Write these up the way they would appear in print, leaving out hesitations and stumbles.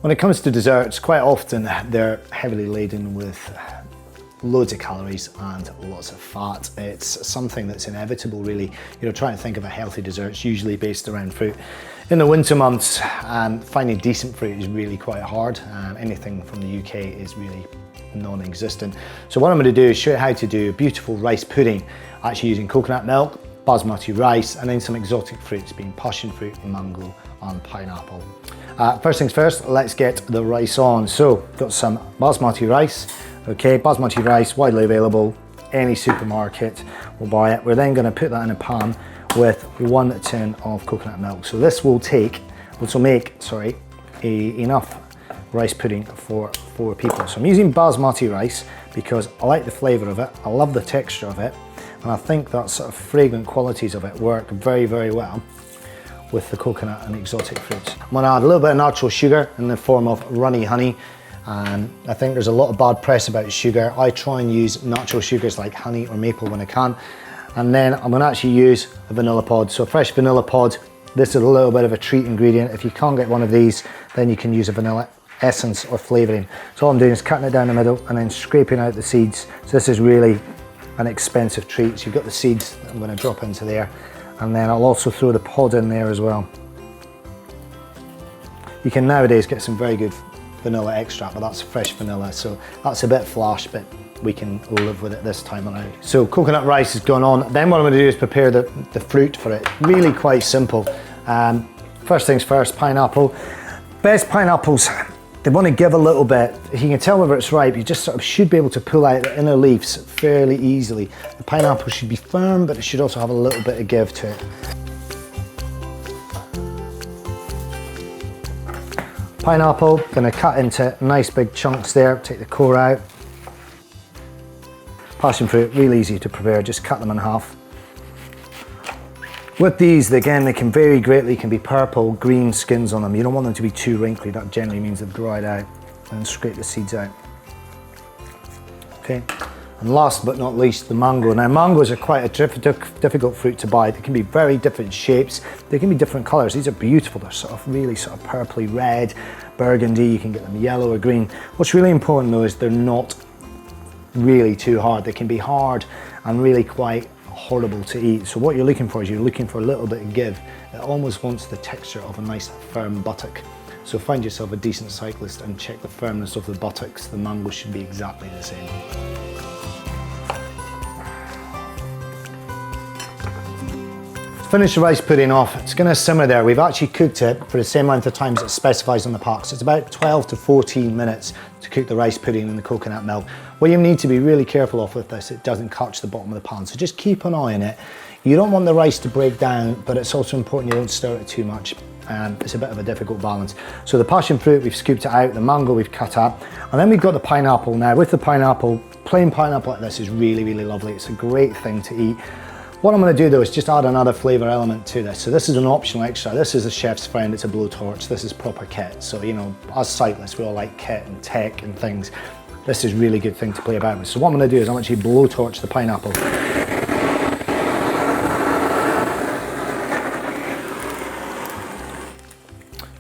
When it comes to desserts, quite often they're heavily laden with loads of calories and lots of fat. It's something that's inevitable, really. Trying to think of a healthy dessert, it's usually based around fruit. In the winter months, finding decent fruit is really quite hard. Anything from the UK is really non-existent. So what I'm going to do is show you how to do a beautiful rice pudding, actually using coconut milk, basmati rice, and then some exotic fruits, being passion fruit, mango, and pineapple. First things first, let's get the rice on. So, got some basmati rice. Okay, basmati rice, widely available, any supermarket will buy it. We're then going to put that in a pan with 1 tin of coconut milk. So this will make enough rice pudding for 4 people. So I'm using basmati rice because I like the flavour of it, I love the texture of it, and I think that sort of fragrant qualities of it work very, very well with the coconut and exotic fruits. I'm going to add a little bit of natural sugar in the form of runny honey. I think there's a lot of bad press about sugar. I try and use natural sugars like honey or maple when I can. And then I'm going to actually use a vanilla pod. So a fresh vanilla pod, this is a little bit of a treat ingredient. If you can't get one of these, then you can use a vanilla essence or flavouring. So all I'm doing is cutting it down the middle and then scraping out the seeds. So this is really an expensive treat. So you've got the seeds that I'm going to drop into there. And then I'll also throw the pod in there as well. You can nowadays get some very good vanilla extract, but that's fresh vanilla, so that's a bit flash, but we can live with it this time around. So coconut rice has gone on. Then what I'm going to do is prepare the fruit for it. Really quite simple. First things first, pineapple. Best pineapples, they want to give a little bit. If you can tell whether it's ripe, you just sort of should be able to pull out the inner leaves fairly easily. The pineapple should be firm, but it should also have a little bit of give to it. Pineapple, going to cut into nice big chunks there, take the core out. Passion fruit, really easy to prepare, just cut them in half. With these, again, they can vary greatly, can be purple, green skins on them. You don't want them to be too wrinkly, that generally means they've dried out. And scrape the seeds out. Okay, and last but not least, the mango. Now mangoes are quite a difficult fruit to buy. They can be very different shapes, they can be different colours. These are beautiful, they're really purpley red, burgundy, you can get them yellow or green. What's really important though is they're not really too hard. They can be hard and really quite horrible to eat. So what you're looking for is you're looking for a little bit of give. It almost wants the texture of a nice firm buttock. So find yourself a decent cyclist and check the firmness of the buttocks. The mango should be exactly the same. Finish the rice pudding off. It's going to simmer there. We've actually cooked it for the same length of time as it specifies on the pack. So it's about 12 to 14 minutes to cook the rice pudding in the coconut milk. What you need to be really careful of with this, it doesn't catch the bottom of the pan. So just keep an eye on it. You don't want the rice to break down, but it's also important you don't stir it too much. It's a bit of a difficult balance. So the passion fruit, we've scooped it out. The mango we've cut up. And then we've got the pineapple. Now with the pineapple, plain pineapple like this is really, really lovely. It's a great thing to eat. What I'm going to do though is just add another flavour element to this. So this is an optional extra. This is a chef's friend, it's a blowtorch. This is proper kit. So, as cyclists, we all like kit and tech and things. This is a really good thing to play about with. So what I'm going to do is I'm actually blowtorch the pineapple.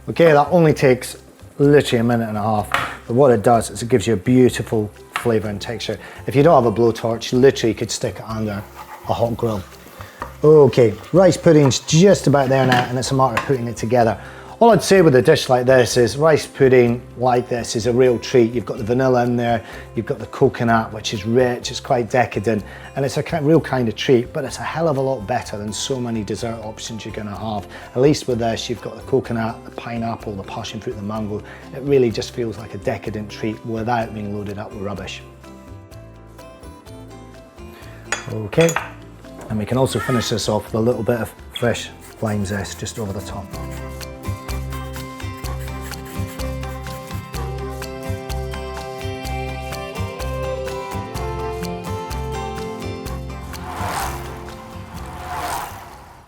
Okay, that only takes literally a minute and a half. But what it does is it gives you a beautiful flavour and texture. If you don't have a blowtorch, literally you could stick it under a hot grill. Okay, rice pudding's just about there now, and it's a matter of putting it together. All I'd say with a dish like this is rice pudding like this is a real treat. You've got the vanilla in there, you've got the coconut, which is rich, it's quite decadent, and it's a real kind of treat, but it's a hell of a lot better than so many dessert options you're gonna have. At least with this, you've got the coconut, the pineapple, the passion fruit, the mango. It really just feels like a decadent treat without being loaded up with rubbish. Okay, and we can also finish this off with a little bit of fresh lime zest just over the top.